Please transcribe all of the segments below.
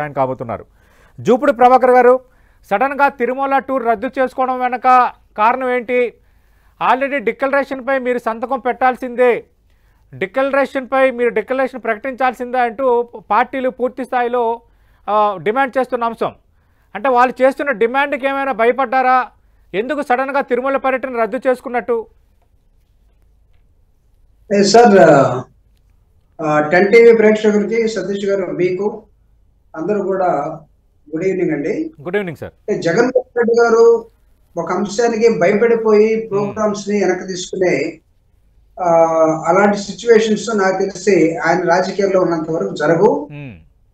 ఆయన కాబోతున్నారు. జూపుడి ప్రభాకర్ గారు, సడన్గా తిరుమల టూర్ రద్దు చేసుకోవడం వెనక కారణం ఏంటి? ఆల్రెడీ డిక్లరేషన్పై మీరు సంతకం పెట్టాల్సిందే, డిక్లరేషన్పై మీరు డిక్లరేషన్ ప్రకటించాల్సిందే అంటూ పార్టీలు పూర్తి స్థాయిలో డిమాండ్ చేస్తున్న అంశం. అంటే వాళ్ళు చేస్తున్న డిమాండ్కి ఏమైనా భయపడ్డారా? ఎందుకు సడన్గా తిరుమల పర్యటన రద్దు చేసుకున్నట్టు? సార్, 10 టీవీ ప్రేక్షకులకి సతీష్ గారు మీకు అందరూ కూడా గుడ్ ఈవినింగ్ అండి. Good evening sir. Jaganmohan Reddy గారు ఒక అంశానికి భయపడిపోయి ప్రోగ్రామ్స్ ని వెనక్కి తీసుకునే అలాంటి సిచ్యువేషన్స్ నాకు తెలిసి ఆయన రాజకీయాల్లో ఉన్నంత వరకు జరగవు.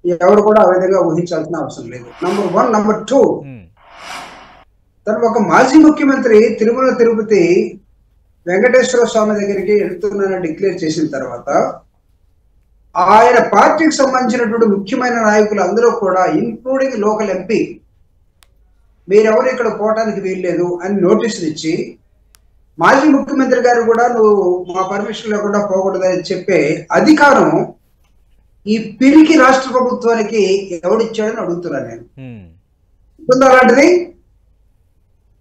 ఎవరు కూడా ఆ విధంగా ఊహించాల్సిన అవసరం లేదు. నంబర్ 1. నంబర్ 2, తను ఒక మాజీ ముఖ్యమంత్రి తిరుమల తిరుపతి వెంకటేశ్వర స్వామి దగ్గరికి వెళ్తున్నానని డిక్లేర్ చేసిన తర్వాత ఆయన పార్టీకి సంబంధించినటువంటి ముఖ్యమైన నాయకులు అందరూ కూడా, ఇంక్లూడింగ్ లోకల్ ఎంపీ, మీరెవరు ఇక్కడ పోవటానికి వీల్లేదు అని నోటీసులు ఇచ్చి, మాజీ ముఖ్యమంత్రి గారు కూడా నువ్వు మా పర్మిషన్ లేకుండా పోకూడదని చెప్పే అధికారం ఈ పిరికి రాష్ట్ర ప్రభుత్వానికి ఎవడిచ్చాడని అడుగుతున్నాను నేను. ఉందా అలాంటిది?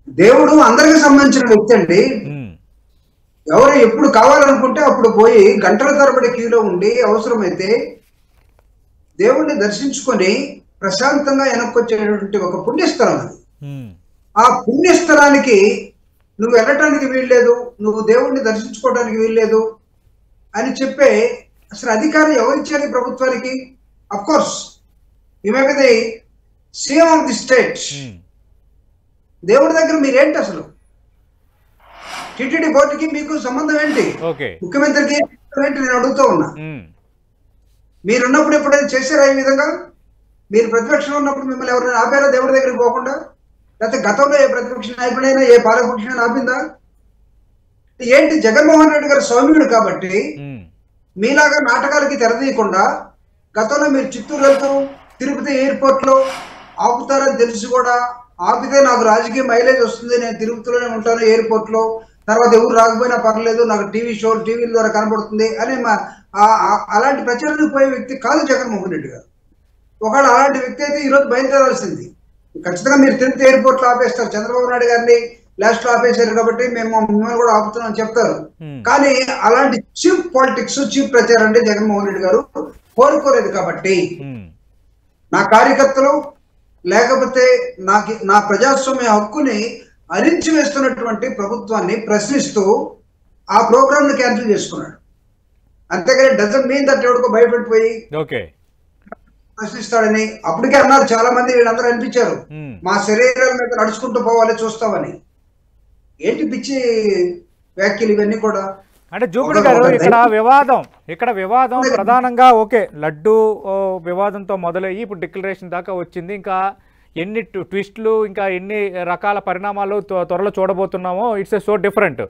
దేవుడు అందరికి సంబంధించిన వ్యక్తి అండి. ఎవరు ఎప్పుడు కావాలనుకుంటే అప్పుడు పోయి గంటల తరబడి క్యూలో ఉండి అవసరమైతే దేవుణ్ణి దర్శించుకొని ప్రశాంతంగా వెనక్కొచ్చేటువంటి ఒక పుణ్యస్థలం అది. ఆ పుణ్యస్థలానికి నువ్వు వెళ్ళటానికి వీల్లేదు, నువ్వు దేవుణ్ణి దర్శించుకోవడానికి వీల్లేదు అని చెప్పే అసలు అధికారం ఎవరిచ్చారు ఈ ప్రభుత్వానికి? Of course you may be the CM of the state. దేవుడి దగ్గర మీరేంటి అసలు? టిటిడి బోర్డుకి మీకు సంబంధం ఏంటి? ముఖ్యమంత్రికి ఏంటి నేను అడుగుతూ ఉన్నా. మీరున్నప్పుడు ఎప్పుడైనా చేశారా ఈ విధంగా? మీరు ప్రతిపక్షంలో ఉన్నప్పుడు మిమ్మల్ని ఎవరైనా ఆపారా దేవుడి దగ్గరికి పోకుండా? లేకపోతే గతంలో ఏ ప్రతిపక్ష నాయకుడైనా ఏ పాలకపక్షమైనా ఆపిందా? ఏంటి, జగన్మోహన్ రెడ్డి గారు సౌమ్యుడు కాబట్టి మీలాగా నాటకాలకి తెరదీయకుండా గతంలో మీరు చిత్తూరు వెళ్తూ తిరుపతి ఎయిర్పోర్ట్ లో ఆపుతారని తెలిసి కూడా ఆపితే నాకు రాజకీయ మైలేజ్ వస్తుంది, నేను తిరుపతిలోనే ఉంటాను ఎయిర్పోర్ట్ లో, తర్వాత ఎవరు రాకపోయినా పర్లేదు, నాకు టీవీల ద్వారా కనబడుతుంది అని అలాంటి ప్రచారానికి పోయే వ్యక్తి కాదు జగన్మోహన్ రెడ్డి గారు. ఒకవేళ అలాంటి వ్యక్తి అయితే ఈరోజు బయలుదేరాల్సింది. ఖచ్చితంగా మీరు తిరుపతి ఎయిర్పోర్ట్ లో ఆపేస్తారు, చంద్రబాబు నాయుడు గారిని లాస్ట్ లో ఆపేశారు కాబట్టి మేము మిమ్మల్ని కూడా ఆపుతున్నాం చెప్తారు. కానీ అలాంటి చీప్ పాలిటిక్స్, చీప్ ప్రచారం అంటే జగన్మోహన్ రెడ్డి గారు కోరుకోలేదు. కాబట్టి నా కార్యకర్తలు లేకపోతే నా ప్రజాస్వామ్య హక్కుని అరించి వేస్తున్నటువంటి ప్రభుత్వాన్ని ప్రశ్నిస్తూ ఆ ప్రోగ్రామ్ ని క్యాన్సిల్ చేసుకున్నాడు. అంతేగాని డజన్ మీన్ దట్ ఎవరికో భయపడిపోయి ప్రశ్నిస్తాడని అప్పటికే అన్నారు చాలా మంది. వీళ్ళందరూ అనిపించారు మా శరీరాల మీద నడుచుకుంటూ పోవాలి చూస్తామని. ఏంటి పిచ్చి వ్యాఖ్యలు ఇవన్నీ కూడా? అంటే జూపిడి గారు, ఇక్కడ వివాదం ప్రధానంగా లడ్డు వివాదంతో మొదలయ్యి ఇప్పుడు డిక్లరేషన్ దాకా వచ్చింది. ఇంకా ఎన్ని ట్విస్టులు, ఇంకా ఎన్ని రకాల పరిణామాలు త్వరలో చూడబోతున్నామో ఇట్స్ సో డిఫరెంట్.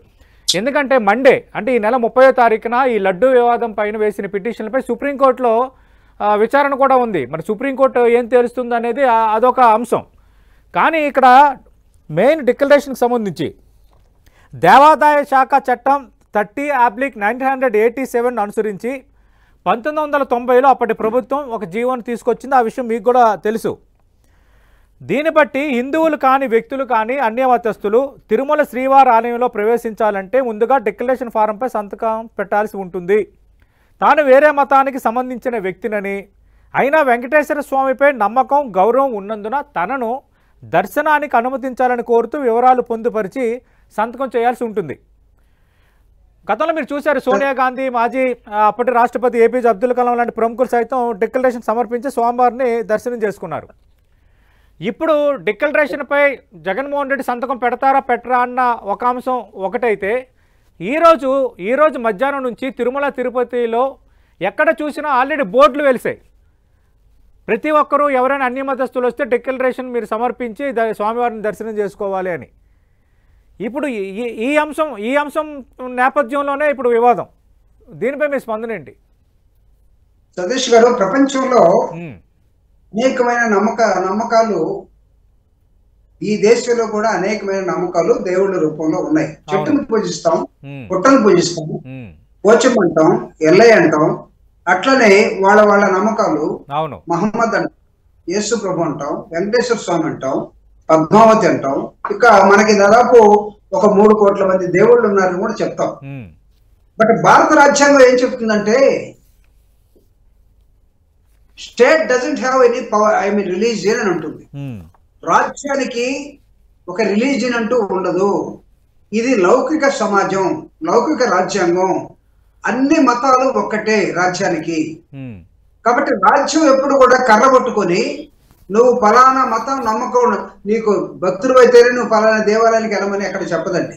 ఎందుకంటే మండే అంటే ఈ నెల 30వ తారీఖున ఈ లడ్డు వివాదం పైన వేసిన పిటిషన్లపై సుప్రీంకోర్టులో విచారణ కూడా ఉంది. మరి సుప్రీంకోర్టు ఏం తెలుస్తుంది అనేది అదొక అంశం. కానీ ఇక్కడ మెయిన్ డిక్లరేషన్కి సంబంధించి దేవాదాయ శాఖ చట్టం 30/1987 అనుసరించి 1990లో అప్పటి ప్రభుత్వం ఒక జీవోను తీసుకొచ్చింది. ఆ విషయం మీకు కూడా తెలుసు. దీన్ని బట్టి హిందువులు కాని వ్యక్తులు కానీ అన్యమతస్థులు తిరుమల శ్రీవారి ఆలయంలో ప్రవేశించాలంటే ముందుగా డిక్లరేషన్ ఫారంపై సంతకం పెట్టాల్సి ఉంటుంది. తాను వేరే మతానికి సంబంధించిన వ్యక్తినని, అయినా వెంకటేశ్వర స్వామిపై నమ్మకం, గౌరవం ఉన్నందున తనను దర్శనానికి అనుమతించాలని కోరుతూ వివరాలు పొందుపరిచి సంతకం చేయాల్సి ఉంటుంది. గతంలో మీరు చూశారు, సోనియా గాంధీ, మాజీ అప్పటి రాష్ట్రపతి ఏపీజే అబ్దుల్ కలాం లాంటి ప్రముఖులు సైతం డిక్లరేషన్ సమర్పించి స్వామివారిని దర్శనం చేసుకున్నారు. ఇప్పుడు డిక్లరేషన్పై జగన్మోహన్ రెడ్డి సంతకం పెడతారా పెట్టరా అన్న ఒక అంశం ఒకటైతే, ఈరోజు మధ్యాహ్నం నుంచి తిరుమల తిరుపతిలో ఎక్కడ చూసినా ఆల్రెడీ బోర్డులు వెలిసాయి. ప్రతి ఒక్కరూ ఎవరైనా అన్యమతస్తులు వస్తే డిక్లరేషన్ మీరు సమర్పించి స్వామివారిని దర్శనం చేసుకోవాలి అని. ఇప్పుడు ఈ అంశం నేపథ్యంలోనే ఇప్పుడు వివాదం. దీనిపై మీ స్పందన ఏంటి? సతీష్ గారు, ప్రపంచంలో అనేకమైన నమ్మకాలు ఈ దేశంలో కూడా అనేకమైన నమ్మకాలు దేవుళ్ళ రూపంలో ఉన్నాయి. చెట్టును పూజిస్తాం, పుట్టను పూజిస్తాం, పోచమంటాం, ఎల్లయ్య అంటాం. అట్లనే వాళ్ళ నమ్మకాలు మహమ్మద్ అంటాం, యేసు ప్రభు అంటాం, వెంకటేశ్వర స్వామి అంటాం, పద్మావతి అంటాం. ఇక మనకి దాదాపు ఒక 3 కోట్ల మంది దేవుళ్ళు ఉన్నారని కూడా చెప్తాం. బట్ భారత రాజ్యాంగం ఏం చెప్తుందంటే state doesn't have any power, I mean religion అని ఉంటుంది. రాజ్యానికి ఒక రిలీజియన్ అంటూ ఉండదు. ఇది లౌకిక సమాజం, లౌకిక రాజ్యాంగం. అన్ని మతాలు ఒక్కటే రాజ్యానికి. కాబట్టి రాజ్యం ఎప్పుడు కూడా కర్ర పట్టుకొని నువ్వు ఫలానా మతం నమ్మకం, నీకు భక్తులు అయితేనే నువ్వు ఫలానా దేవాలయానికి వెళ్ళమని ఎక్కడ చెప్పదండి.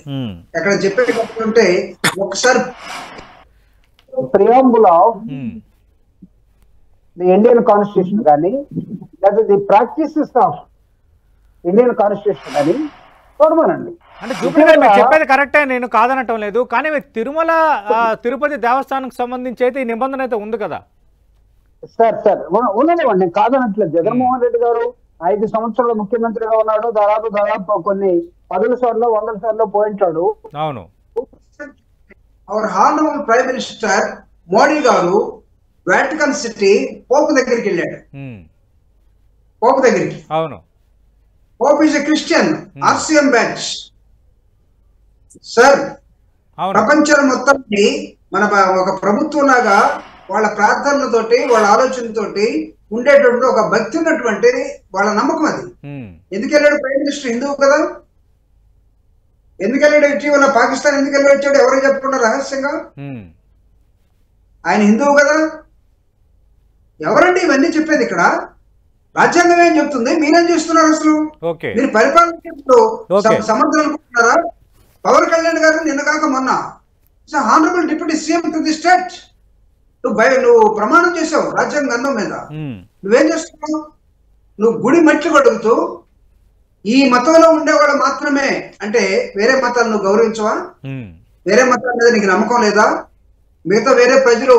ఎక్కడ చెప్పేటంటే ఒకసారి preamble of the Indian constitution కానీ లేదా the practices of Indian constitution కానీ చూడమనండి. అంటే జూపిటర్ గారు మీరు చెప్పేది కరెక్టే, నేను కాదనటం లేదు. కానీ తిరుమల తిరుపతి దేవస్థానానికి సంబంధించి అయితే ఈ నిబంధన అయితే ఉంది కదా సార్. ఉన్నదేమండి, నేను కాదనట్లేదు. జగన్మోహన్ రెడ్డి గారు 5 సంవత్సరాలు ముఖ్యమంత్రిగా ఉన్నాడు. దాదాపు కొన్ని 10 సార్లు 100 సార్లు పోయింటాడు. అవును. Hour honourable prime minister Modi గారు వాటికన్ సిటీ పోపు దగ్గరికి వెళ్ళాడు. పోపు దగ్గరికి. అవును. Pope is a Christian, RCM batch sir. ప్రపంచం మొత్తాన్ని మన ఒక ప్రభుత్వం లాగా వాళ్ళ ప్రార్థనలతోటి వాళ్ళ ఆలోచనతోటి ఉండేటువంటి ఒక భక్తి ఉన్నటువంటి వాళ్ళ నమ్మకం అది. ఎందుకు వెళ్ళాడు ప్రైమ్ మినిస్టర్? హిందువు కదా. ఎందుకు వెళ్ళాడు? ఇటీవల పాకిస్తాన్ ఎందుకు వెళ్ళి వచ్చాడు? ఎవరు చెప్పకుండా రహస్యంగా. ఆయన హిందువు కదా. ఎవరండి ఇవన్నీ చెప్పేది? ఇక్కడ రాజ్యాంగం ఏం చెప్తుంది? మీరేం చేస్తున్నారు అసలు? మీరు పరిపాలన సమర్థన అనుకుంటున్నారా? పవన్ కళ్యాణ్ గారు నిన్న కాక మొన్న honourable deputy CM to the state, నువ్వు ప్రమాణం చేసావు రాజ్యాంగం మీద. నువ్వేం చేస్తున్నావు? నువ్వు గుడి మట్టి కడుగుతూ ఈ మతంలో ఉండేవాళ్ళు మాత్రమే అంటే వేరే మతాలు నువ్వు గౌరవించవా? వేరే మతాల మీద నీకు నమ్మకం లేదా? మిగతా వేరే ప్రజలు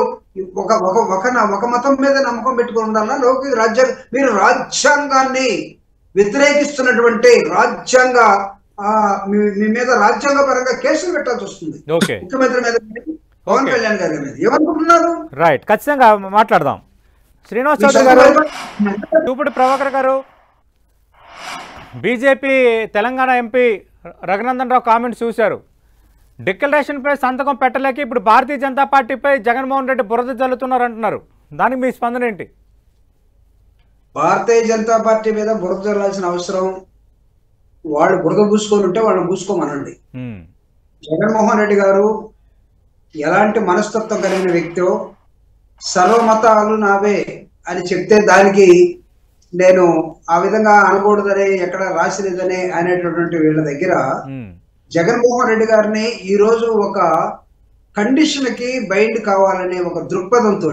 ఒక మతం మీద నమ్మకం పెట్టుకుని ఉండాలా? లౌకిక రాజ్యాంగం, మీరు రాజ్యాంగాన్ని వ్యతిరేకిస్తున్నటువంటి రాజ్యాంగ మీ మీద రాజ్యాంగ పరంగా కేసులు పెట్టాల్సి వస్తుంది. ముఖ్యమంత్రి మీద, పవన్ కళ్యాణ్ గారి మీద. ఏమనుకుంటున్నారు? రైట్, ఖచ్చితంగా మాట్లాడదాం. శ్రీనివాస్ చౌదరి గారు, చూపుడు ప్రభాకర్ గారు, BJP Telangana MP Raghunandan Rao comments చూశారు. డిక్లరేషన్పై సంతకం పెట్టలేక ఇప్పుడు భారతీయ జనతా పార్టీపై జగన్మోహన్ రెడ్డి బురద జల్లుతున్నారు అంటున్నారు. దానికి మీ స్పందన ఏంటి? భారతీయ జనతా పార్టీ మీద బురద జల్లాల్సిన అవసరం, వాళ్ళు బురద పూసుకొని ఉంటే వాళ్ళని పూసుకోమనండి. జగన్మోహన్ రెడ్డి గారు ఎలాంటి మనస్తత్వం కలిగిన వ్యక్తో, సర్వమతాలు నావే అని చెప్తే దానికి నేను ఆ విధంగా అనకూడదని ఎక్కడ రాసిలేదని అనేటటువంటి వీళ్ళ దగ్గర జగన్మోహన్ రెడ్డి గారిని ఈ రోజు ఒక కండిషన్ కి బైండ్ కావాలనే ఒక దృక్పథంతో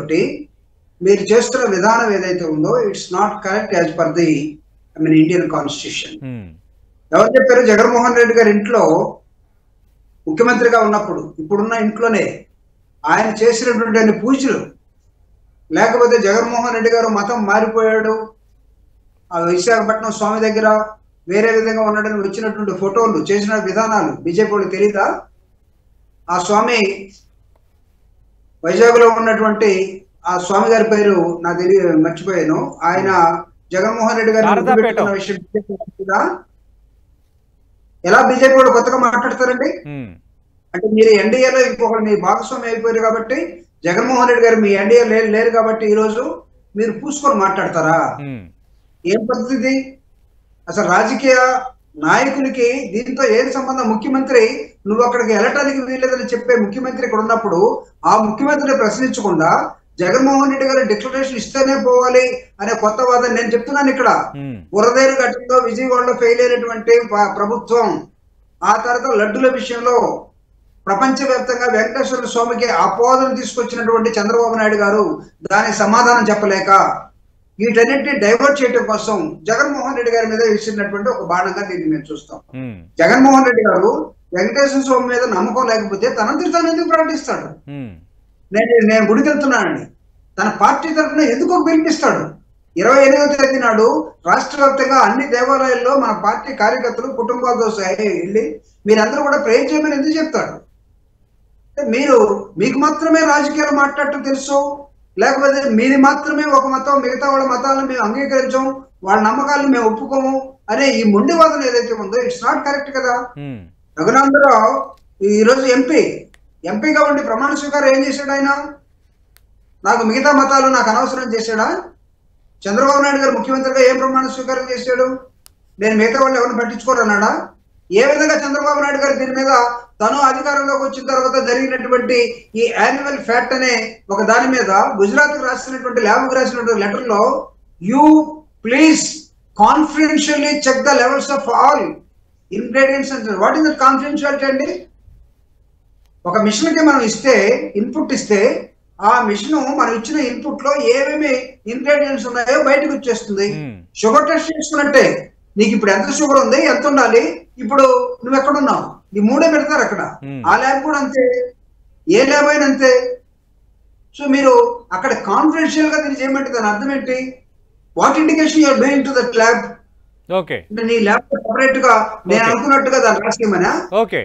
మీరు చేస్తున్న విధానం ఏదైతే ఉందో it's not correct as per the Indian constitution. ఎవరు చెప్పారు? జగన్మోహన్ రెడ్డి గారి ఇంట్లో ముఖ్యమంత్రిగా ఉన్నప్పుడు, ఇప్పుడున్న ఇంట్లోనే ఆయన చేసినటువంటి పూజలు, లేకపోతే జగన్మోహన్ రెడ్డి గారు మతం మారిపోయాడు, ఆ విశాఖపట్నం స్వామి దగ్గర వేరే విధంగా ఉన్నాడని వచ్చినటువంటి ఫోటోలు, చేసిన విధానాలు బీజేపీ వాళ్ళు తెలీదా? ఆ స్వామి వైజాగ్ లో ఉన్నటువంటి ఆ స్వామి గారి పేరు నాకు మర్చిపోయాను. ఆయన జగన్మోహన్ రెడ్డి గారిని విషయం ఎలా బీజేపీ వాళ్ళు కొత్తగా మాట్లాడతారండి? అంటే మీరు ఎన్డీఏలో ఇంకొకరు మీ భాగస్వామి అయిపోయారు కాబట్టి, జగన్మోహన్ రెడ్డి గారు మీ ఎన్డీఏ లేరు కాబట్టి ఈ రోజు మీరు పూసుకొని మాట్లాడతారా? ఏం పద్ధతి అసలు? రాజకీయ నాయకులకి దీంతో ఏది సంబంధం? ముఖ్యమంత్రి నువ్వు అక్కడికి వెళ్ళటానికి వీల్లేదని చెప్పే ముఖ్యమంత్రి ఇక్కడ ఉన్నప్పుడు ఆ ముఖ్యమంత్రిని ప్రశ్నించకుండా జగన్మోహన్ రెడ్డి గారు డిక్లరేషన్ ఇస్తేనే పోవాలి అనే కొత్త వాదన నేను చెప్తున్నాను. ఇక్కడ బురదేరు ఘటనలో విజయవాడలో ఫెయిల్ అయినటువంటి ప్రభుత్వం, ఆ తర్వాత లడ్డుల విషయంలో ప్రపంచవ్యాప్తంగా వెంకటేశ్వర స్వామికి ఆపోదన తీసుకొచ్చినటువంటి చంద్రబాబు నాయుడు గారు దానికి సమాధానం చెప్పలేక వీటన్నింటినీ డైవర్ట్ చేయడం కోసం జగన్మోహన్ రెడ్డి గారి మీద విసిరినటువంటి ఒక బాణంగా దీన్ని మేము చూస్తాం. జగన్మోహన్ రెడ్డి గారు వెంకటేశ్వర స్వామి మీద నమ్మకం లేకపోతే తనంతటి తాను ఎందుకు ప్రకటిస్తాడు? నేను గుడికి వెళ్తున్నానండి, తన పార్టీ తరఫున ఎందుకు పిలిపిస్తాడు? 28వ తేదీ నాడు రాష్ట్ర వ్యాప్తంగా అన్ని దేవాలయాల్లో మన పార్టీ కార్యకర్తలు కుటుంబాలతో వెళ్ళి మీరందరూ కూడా ప్రేర్ చేయమని ఎందుకు చెప్తాడు? మీకు మాత్రమే రాజకీయాలు మాట్లాడటం తెలుసు, లేకపోతే మీది మాత్రమే ఒక మతం, మిగతా వాళ్ళ మతాలను మేము అంగీకరించాం, వాళ్ళ నమ్మకాలను మేము ఒప్పుకోము అనే ఈ మొండి వాదన ఏదైతే ఉందో ఇట్స్ నాట్ కరెక్ట్ కదా. రఘునందరావు ఈరోజు ఎంపీగా ఉండి ప్రమాణ స్వీకారం ఏం చేశాడు ఆయన? నాకు మిగతా మతాలు నాకు అనవసరం చేశాడా? చంద్రబాబు నాయుడు గారు ముఖ్యమంత్రిగా ఏం ప్రమాణ స్వీకారం చేశాడు? నేను మిగతా వాళ్ళు ఎవరిని పట్టించుకోరు అన్నాడా? ఏ విధంగా చంద్రబాబు నాయుడు గారు దీని మీద తను అధికారంలోకి వచ్చిన తర్వాత జరిగినటువంటి ఈ యాన్యువల్ ఫ్యాక్ట్ అనే ఒక దాని మీద గుజరాత్ రాసినటువంటి ల్యాబ్కు రాసినటువంటి లెటర్ లో you please confidentially check the levels of all ingredients అంటారు. వాట్ ఈస్ దట్ కాన్ఫిడెన్షియాలిటీ అండి? ఒక మిషన్ కి మనం ఇన్పుట్ ఇస్తే ఆ మిషన్ మనం ఇచ్చిన ఇన్పుట్ లో ఏమేమి ఇంగ్రీడియంట్స్ ఉన్నాయో బయటకు వచ్చేస్తుంది. షుగర్ టెస్ట్ చేసుకున్నట్టే నీకు ఇప్పుడు ఎంత షుగర్ ఉంది, ఎంత ఉండాలి, ఇప్పుడు నువ్వు ఎక్కడున్నావు, ఈ మూడే పెడతారు అక్కడ. ఆ ల్యాబ్ కూడా అంతే, ఏ ల్యాబ్ అయినా అంతే. సో మీరు అక్కడ కాన్ఫిడెన్షియల్ గా దీన్ని చేయమంటే దాని అర్థం ఏంటి? What indication you're doing to that lab? Okay, నీ ల్యాబ్ సెపరేట్ గా నేను అనుకున్నట్టుగా దాన్ని రాసేయమనా? ఓకే,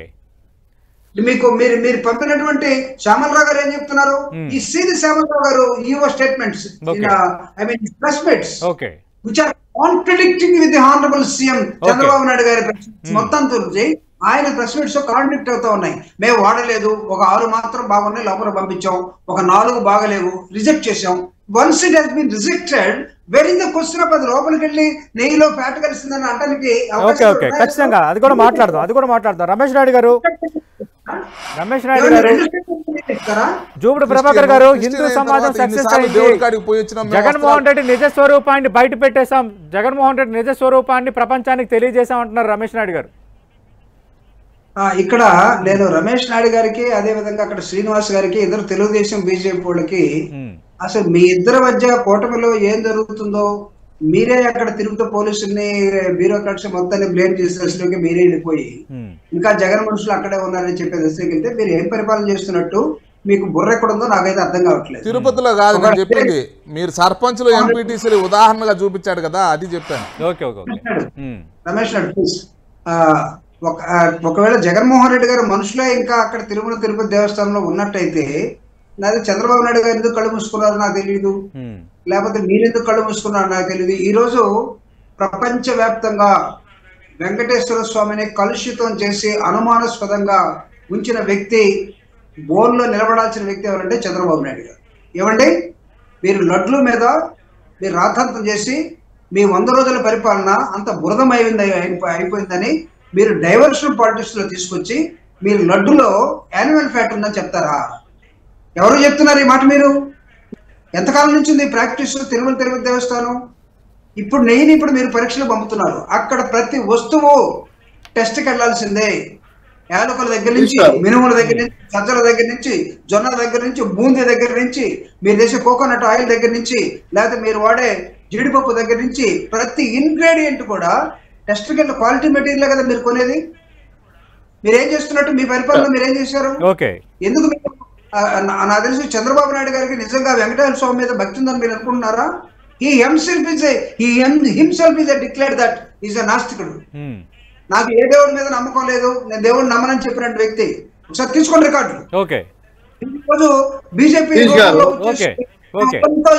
మీకు మీరు పంపినటువంటి శ్యామలరావు గారు ఏం చెప్తున్నారు? ఈ సీది శ్యామలరావు గారు your statements I mean press meets which are contradicting with the honorable CM Chandrababu Naidu గారి మొత్తం గురించి ఆయన ప్రెస్ మీట్స్ కాంట్రాక్ట్ అవుతా ఉన్నాయి. మేము వాడలేదు, ఒక 6 మాత్రం బాగున్నాయి లోపల పంపించాం, ఒక 4 బాగలేవు రిజెక్ట్ చేసాం. Once it has been rejected where in the question of అది లోపలికి వెళ్ళి నెయ్యిలో ఫ్యాట్ కలిసిందని అంటానికి ఖచ్చితంగా అది కూడా మాట్లాడదాం. రమేష్ నాయుడు గారు జూబుడు ప్రభాకర్ గారు, హిందూ సమాజం సక్సెస్ అయింది, జగన్మోహన్ రెడ్డి నిజ స్వరూపాన్ని బయట పెట్టేశాం, జగన్మోహన్ రెడ్డి నిజ స్వరూపాన్ని ప్రపంచానికి తెలియజేశాం అంటున్నారు రమేష్ నాయుడు గారు. ఇక్కడ నేను రమేష్ నాయుడు గారికి అదే విధంగా అక్కడ శ్రీనివాస్ గారికి, ఇద్దరు తెలుగుదేశం బీజేపీ వాళ్ళకి అసలు మీ ఇద్దరి మధ్య కూటమిలో ఏం జరుగుతుందో మీరే అక్కడ తిరుగుతూ పోలీసుల్ని బ్యూరోక్రాట్స్ మొత్తాన్ని బ్లేమ్ చేసే దశలోకి మీరే వెళ్ళిపోయి ఇంకా జగన్ మనుషులు అక్కడే ఉన్నారని చెప్పే దశలోకి వెళ్తే మీరు ఏం పరిపాలన చేస్తున్నట్టు మీకు బుర్ర ఎక్కడ ఉందో నాకైతే అర్థం కావట్లేదు. తిరుపతిలో కాదు నేను చెప్పింది, మీరు సర్పంచ్లు ఎంపీటీసీలు ఉదాహరణగా చూపించాడు కదా, అది చెప్పాను. రమేష్ ప్లీజ్, ఒకవేళ జగన్మోహన్ రెడ్డి గారు మనుషులే ఇంకా అక్కడ తిరుమల తిరుపతి దేవస్థానంలో ఉన్నట్టయితే నాది చంద్రబాబు నాయుడు గారు ఎందుకు కళ్ళు మూసుకున్నారో నాకు తెలియదు, లేకపోతే మీరెందుకు కళ్ళు మూసుకున్నారో నాకు తెలియదు. ఈరోజు ప్రపంచవ్యాప్తంగా వెంకటేశ్వర స్వామిని కలుషితం చేసి అనుమానాస్పదంగా ఉంచిన వ్యక్తి, బోన్లో నిలబడాల్సిన వ్యక్తి ఎవరంటే చంద్రబాబు నాయుడు గారు. ఏమండి, మీరు లడ్ల మీద మీరు రాద్ధాంతం చేసి మీ 100 రోజుల పరిపాలన అంత అయిపోయిందని మీరు డైవర్షన్ పాలిటిక్స్ లో తీసుకొచ్చి మీరు లడ్డులో యాన్యువల్ ఫ్యాట్ ఉందని చెప్తారా? ఎవరు చెప్తున్నారు ఈ మాట? మీరు ఎంతకాలం నుంచి ఉంది ప్రాక్టీస్ తిరుమల తిరుపతి దేవస్థానం? ఇప్పుడు నెయ్యిని ఇప్పుడు మీరు పరీక్షలు పంపుతున్నారు, అక్కడ ప్రతి వస్తువు టెస్ట్కి వెళ్లాల్సిందే. యాలకుల దగ్గర నుంచి, మినుముల దగ్గర నుంచి, సజ్జల దగ్గర నుంచి, జొన్నల దగ్గర నుంచి, బూందీ దగ్గర నుంచి, మీరు చేసే కోకోనట్ ఆయిల్ దగ్గర నుంచి, లేకపోతే మీరు వాడే జీడిపప్పు దగ్గర నుంచి ప్రతి ఇంగ్రీడియంట్ కూడా టెస్ట్కి వెళ్ళి క్వాలిటీ మెటీరియల్ కదా మీరు కొనేది. మీరేం చేస్తున్నట్టు మీ పరిపాలన మీరేం చేశారు? ఎందుకు నాకు తెలిసి చంద్రబాబు నాయుడు గారికి నిజంగా వెంకటేశ్వర స్వామి మీద భక్తి ఉందని మీరు అనుకుంటున్నారా? He himself is a declared that he's a నాస్తికుడు. నాకు ఏ దేవుడి మీద నమ్మకం లేదు, నేను దేవుడిని నమ్మనని చెప్పినట్టు వ్యక్తి. ఒకసారి తీసుకోండి రికార్డులు. ఈరోజు బీజేపీ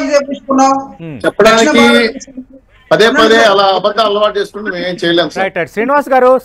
ఇదే తీసుకున్నాం చెప్పడానికి పదే అలా అబద్ధాలు అలవాటు చేసుకుంటే మేము ఏం చేయలేం. శ్రీనివాస్ గారు